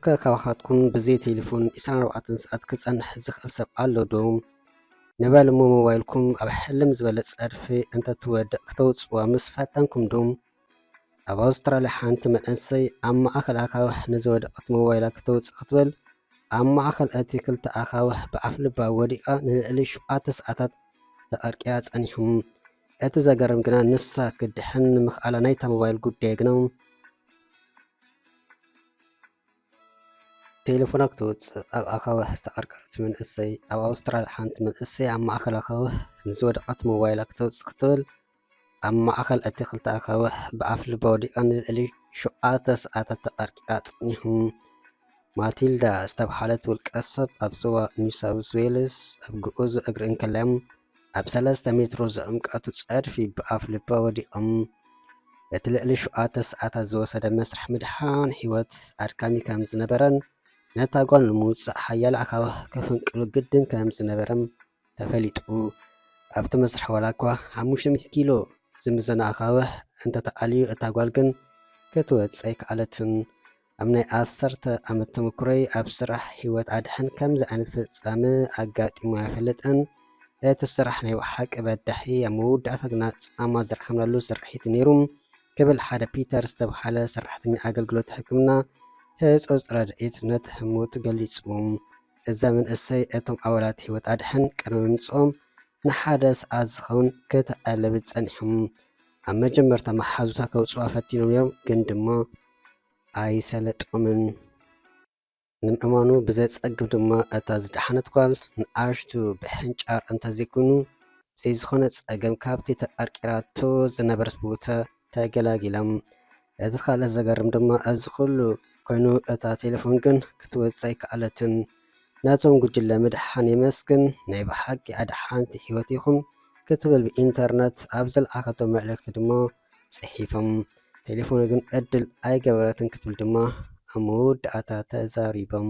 እስከ ካባኻትኩም ብዘይ ቴሌፎን 24 ሰዓት ክጸንሕ ዝኽእል ሰብ ኣሎ ዶ? ንበል እሞ ሞባይልኩም ኣብ ሕልም ዝበለ ጸድፊ እንተትወድቕ ክተውፅዋ ምስ ፈተንኩም ዶ? ኣብ ኣውስትራልያ ሓንቲ መንእሰይ ኣብ ማእኸል ኣኻውሕ ንዝወደቐት ሞባይላ ክተውፅእ ክትብል ኣብ ማእኸል እቲ ክልተ ኣኻውሕ ብኣፍ ልባ ወዲቓ ንልዕሊ 7 ሰዓታት ተቐርቂራ ጸኒሖም። እቲ ዘገርም ግና ንሳ ክድሕን ንምኽኣላ ናይታ ሞባይል ጉዳይ ግና ቴሌፎና ክትወፅእ ኣብ ኣኻውሕ ዝተቐርቀረት መንእሰይ ኣብ ኣውስትራልያ ሓንቲ መንእሰይ ኣብ ማእኸል ኣኻውሕ ንዝወደቐት ሞባይላ ክትወፅእ ክትብል ኣብ ማእኸል እቲ ክልተ ኣኻውሕ ብኣፍ ልባ ወዲቓ ንልዕሊ 7 ሰዓታት ተቐርቂራ ጸኒሖም። ማቲልዳ ዝተባህለት ውልቀ ሰብ ኣብ ዞባ ኒው ሳውዝ ዌልስ ኣብ ግዑዝ እግሪ እንከለዮም ኣብ 3 ሜትሮ ዘዕምቀቱ ጸድፊ ብኣፍ ልባ ወዲቖም። እቲ ልዕሊ 7 ሰዓታት ዝወሰደ መስርሕ ምድሓን ህይወት ኣድካሚ ከም ዝነበረን ነታ ጓል ንምውፃእ ሓያል ኣኻውሕ ከፍንቅሉ ግድን ከም ዝነበረም ተፈሊጡ። ኣብቲ መስርሕ ዋላ እኳ 500 ኪሎ ዝምዘኑ ኣኻውሕ እንተተኣልዩ እታ ጓል ግን ክትወፅእ ኣይከኣለትን። ኣብ ናይ 10 ዓመት ተመኩሮይ ኣብ ስራሕ ህይወት ኣድሕን ከምዚ ዓይነት ፍጻመ ኣጋጢሙ ኣይፈልጥን። እቲ ስራሕ ናይ ወሓቂ በዳሒ ኣብ መወዳእታ ግና ጻማ ዝረኸምናሉ ስርሒት ነይሩ ክብል ሓደ ፒተር ዝተባህለ ሰራሕተኛ ኣገልግሎት ሕክምና ህጾጽ ረድኤት ነቲ ህሞት ገሊጹ። እዛ መንእሰይ እቶም ኣባላት ህይወት ኣድሕን ቅድሚ ምምጽኦም ንሓደ ሰዓት ዝኸውን ክትዕልብ ጸኒሖም። ኣብ መጀመርታ መሓዙታ ከውፅዋ ፈቲኖም ነይሮም፣ ግን ድማ ኣይሰለጦምን። ንምእማኑ ብዘጸግብ ድማ እታ ዝደሓነት ጓል ንኣሽቱ ብሕንጫር እንተዘይኮኑ ብዘይ ዝኾነ ጸገም ካብቲ ተቐርቂራቶ ዝነበረት ቦታ ተገላጊሎም። እቲ ካልእ ዘገርም ድማ እዚ ኩሉ ኮይኑ እታ ቴሌፎን ግን ክትወፅእ ኣይከኣለትን። ናቶም ጉጅለ ምድሓን የመስግን ናይ ብሓቂ ኣድሓንቲ ህይወት ኢኹም ክትብል ብኢንተርነት ኣብ ዘለኣኸቶ መልእኽቲ ድማ ጽሒፎም። ቴሌፎን ግን ዕድል ኣይገበረትን ክትብል ድማ ኣብ መወዳእታ ተዛሪቦም።